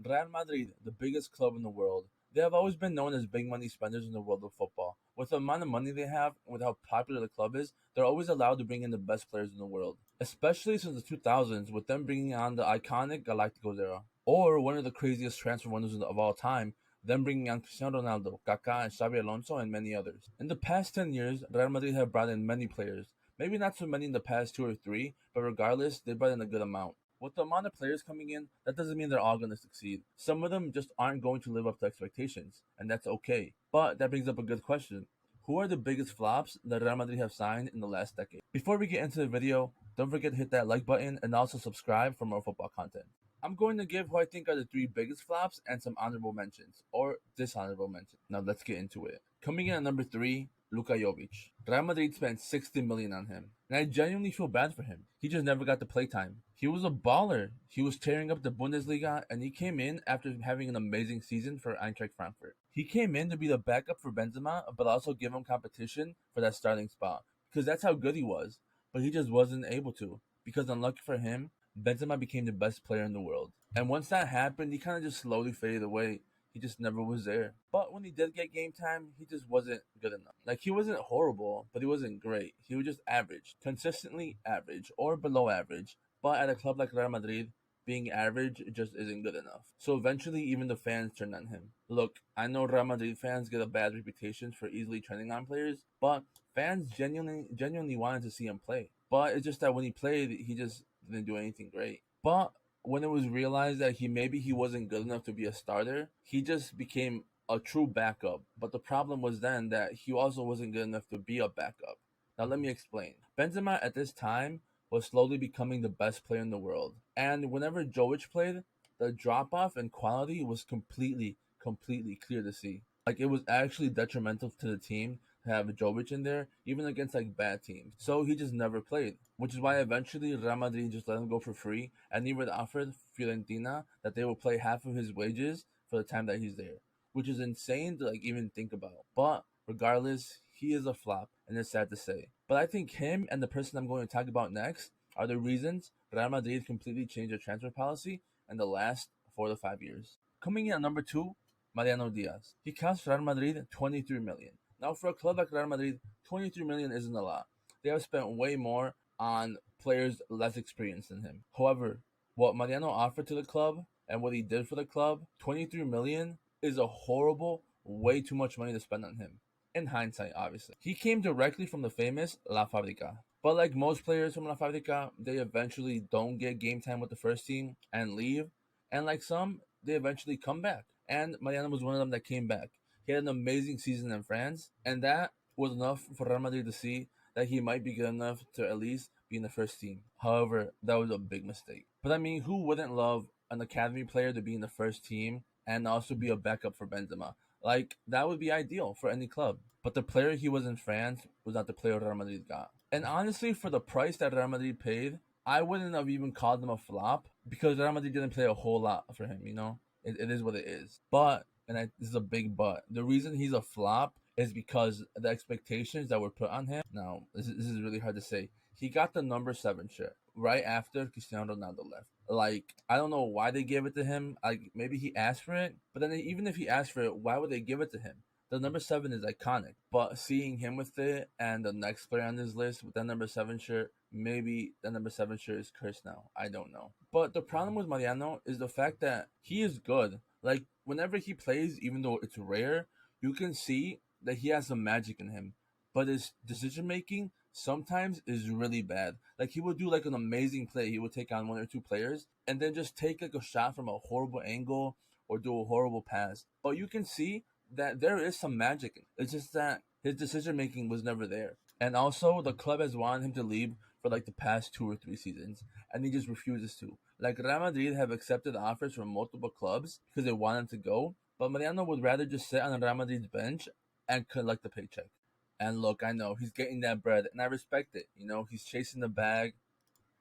Real Madrid, the biggest club in the world, they have always been known as big money spenders in the world of football. With the amount of money they have and with how popular the club is, they're always allowed to bring in the best players in the world. Especially since the 2000s, with them bringing on the iconic Galacticos era. Or one of the craziest transfer windows of all time, them bringing on Cristiano Ronaldo, Kaká, and Xabi Alonso, and many others. In the past 10 years, Real Madrid have brought in many players. Maybe not so many in the past 2 or 3, but regardless, they brought in a good amount. With the amount of players coming in, that doesn't mean they're all going to succeed. Some of them just aren't going to live up to expectations, and that's okay. But that brings up a good question. Who are the biggest flops that Real Madrid have signed in the last decade? Before we get into the video, don't forget to hit that like button and also subscribe for more football content. I'm going to give who I think are the 3 biggest flops and some honorable mentions, or dishonorable mentions. Now let's get into it. Coming in at number 3, Luka Jovic. Real Madrid spent 60 million on him, and I genuinely feel bad for him. He just never got the playtime. He was a baller. He was tearing up the Bundesliga, and he came in after having an amazing season for Eintracht Frankfurt. He came in to be the backup for Benzema, but also give him competition for that starting spot, because that's how good he was. But he just wasn't able to, because unlucky for him, Benzema became the best player in the world. And once that happened, he kind of just slowly faded away. He just never was there. But when he did get game time, he just wasn't good enough. Like, he wasn't horrible, but he wasn't great. He was just average. Consistently average or below average. But at a club like Real Madrid, being average just isn't good enough. So eventually, even the fans turned on him. Look, I know Real Madrid fans get a bad reputation for easily turning on players, but fans genuinely wanted to see him play. But it's just that when he played, he just didn't do anything great. But when it was realized that he wasn't good enough to be a starter, he just became a true backup. But the problem was then that he also wasn't good enough to be a backup. Now let me explain. Benzema at this time was slowly becoming the best player in the world. And whenever Jovic played, the drop off in quality was completely clear to see. Like, it was actually detrimental to the team to have Jovic in there, even against like bad teams. So he just never played, which is why eventually Real Madrid just let him go for free, and even offered Fiorentina that they will play half of his wages for the time that he's there, which is insane to like even think about. But regardless, he is a flop, and it's sad to say. But I think him and the person I'm going to talk about next are the reasons Real Madrid completely changed their transfer policy in the last 4 to 5 years. Coming in at number 2, Mariano Diaz. He costs Real Madrid 23 million. Now, for a club like Real Madrid, 23 million isn't a lot. They have spent way more on players less experienced than him. However, what Mariano offered to the club and what he did for the club, 23 million is a horrible, way too much money to spend on him. In hindsight, obviously. He came directly from the famous La Fabrica. But like most players from La Fabrica, they eventually don't get game time with the first team and leave. And like some, they eventually come back. And Mariano was one of them that came back. He had an amazing season in France, and that was enough for Real Madrid to see that he might be good enough to at least be in the first team. However, that was a big mistake. But I mean, who wouldn't love an academy player to be in the first team and also be a backup for Benzema? Like, that would be ideal for any club. But the player he was in France was not the player Real Madrid got. And honestly, for the price that Real Madrid paid, I wouldn't have even called him a flop because Real Madrid didn't play a whole lot for him, you know? It is what it is. But, this is a big but, the reason he's a flop is because the expectations that were put on him. Now, this is really hard to say. He got the number 7 shirt right after Cristiano Ronaldo left. Like, I don't know why they gave it to him. Like, maybe he asked for it, but then even if he asked for it, why would they give it to him? The number 7 is iconic, but seeing him with it and the next player on this list with that number 7 shirt, maybe the number 7 shirt is cursed now. I don't know. But the problem with Mariano is the fact that he is good. Like, whenever he plays, even though it's rare, you can see that he has some magic in him. But his decision making sometimes is really bad. Like, he would do like an amazing play. He would take on 1 or 2 players and then just take like a shot from a horrible angle or do a horrible pass. But you can see that there is some magic in it. It's just that his decision making was never there. And also, the club has wanted him to leave for like the past 2 or 3 seasons, and he just refuses to. Like, Real Madrid have accepted offers from multiple clubs because they want him to go, but Mariano would rather just sit on Real Madrid's bench and collect the paycheck. And look, I know he's getting that bread, and I respect it. You know, he's chasing the bag,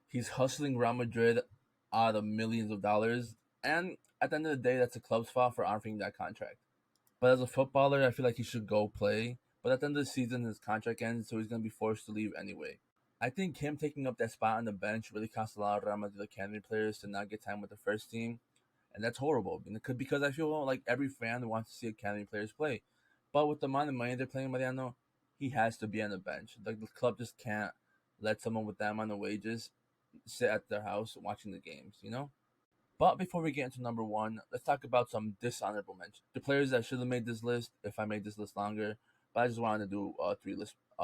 he's hustling Real Madrid out of millions of dollars, and at the end of the day, that's the club's fault for offering that contract. But as a footballer, I feel like he should go play. But at the end of the season, his contract ends, so he's going to be forced to leave anyway. I think him taking up that spot on the bench really cost a lot of Real Madrid academy players to not get time with the first team. and that's horrible. Because I feel like every fan wants to see academy players play, but with the amount of money they're playing Mariano, he has to be on the bench. Like the club just can't let someone with that amount of wages sit at their house watching the games. But before we get into number one, let's talk about some dishonorable mentions. The players that should have made this list if I made this list longer, but I just wanted to do a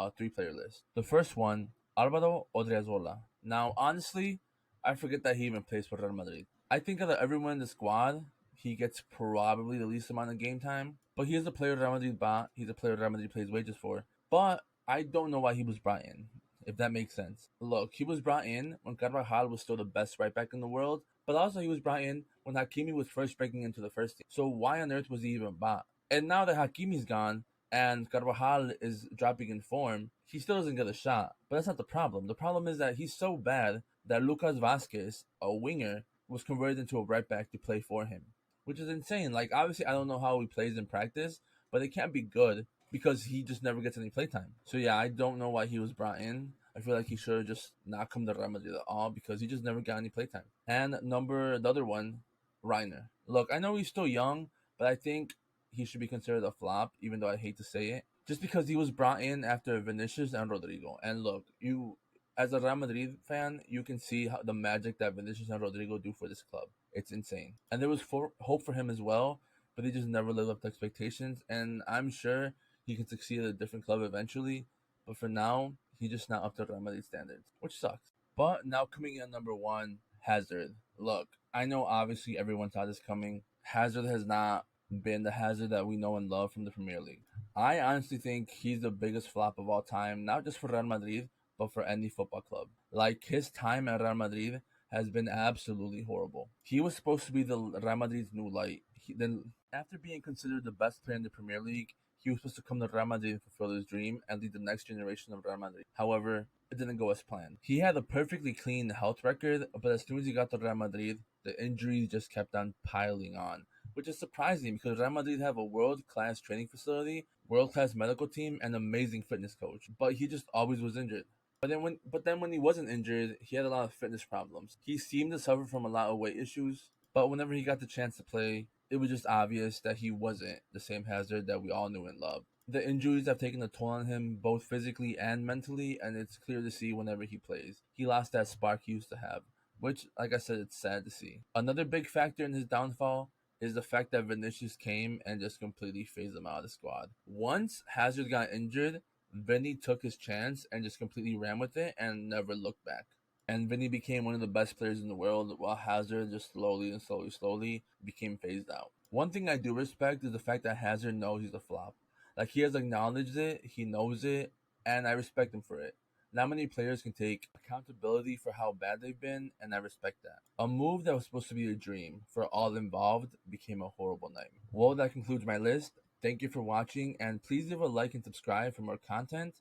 three player list. The first one, Alvaro Odriozola. Now, honestly, I forget that he even plays for Real Madrid. I think out of everyone in the squad, he gets probably the least amount of game time. But he is a player Real Madrid bought. He's a player Real Madrid pays wages for. But I don't know why he was brought in, if that makes sense. Look, he was brought in when Carvajal was still the best right back in the world, but also he was brought in when Hakimi was first breaking into the first team. So why on earth was he even bought? And now that Hakimi's gone and Carvajal is dropping in form, he still doesn't get a shot. But that's not the problem. The problem is that he's so bad that Lucas Vasquez, a winger, was converted into a right back to play for him, which is insane. Like, obviously, I don't know how he plays in practice, but it can't be good because he just never gets any playtime. So yeah, I don't know why he was brought in. I feel like he should have just not come to Real Madrid at all because he just never got any playtime. And the other one, Reiner. Look, I know he's still young, but I think he should be considered a flop, even though I hate to say it, just because he was brought in after Vinicius and Rodrigo. And look, you as a Real Madrid fan, you can see how the magic that Vinicius and Rodrigo do for this club. It's insane. And there was hope for him as well, but he just never lived up to expectations. And I'm sure he can succeed at a different club eventually, but for now, he's just not up to Real Madrid standards, which sucks. But now coming in at number one, Hazard. Look, I know obviously everyone saw this coming. Hazard has not been the Hazard that we know and love from the Premier League. I honestly think he's the biggest flop of all time, not just for Real Madrid, but for any football club. Like his time at Real Madrid has been absolutely horrible. He was supposed to be the Real Madrid's new light. Then, after being considered the best player in the Premier League, he was supposed to come to Real Madrid and fulfill his dream and lead the next generation of Real Madrid. However, it didn't go as planned. He had a perfectly clean health record, but as soon as he got to Real Madrid, the injuries just kept on piling on, which is surprising because Real Madrid have a world-class training facility, world-class medical team, and amazing fitness coach. But he just always was injured. But then when he wasn't injured, he had a lot of fitness problems. He seemed to suffer from a lot of weight issues, but whenever he got the chance to play, it was just obvious that he wasn't the same Hazard that we all knew and loved. The injuries have taken a toll on him both physically and mentally, and it's clear to see whenever he plays. He lost that spark he used to have, which, like I said, it's sad to see. Another big factor in his downfall is the fact that Vinicius came and just completely phased him out of the squad. Once Hazard got injured, Vinny took his chance and just completely ran with it and never looked back. And Vinny became one of the best players in the world, while Hazard just slowly became phased out. One thing I do respect is the fact that Hazard knows he's a flop. Like he has acknowledged it, he knows it, and I respect him for it. Not many players can take accountability for how bad they've been, and I respect that. A move that was supposed to be a dream for all involved became a horrible nightmare. Well, that concludes my list. Thank you for watching, and please leave a like and subscribe for more content.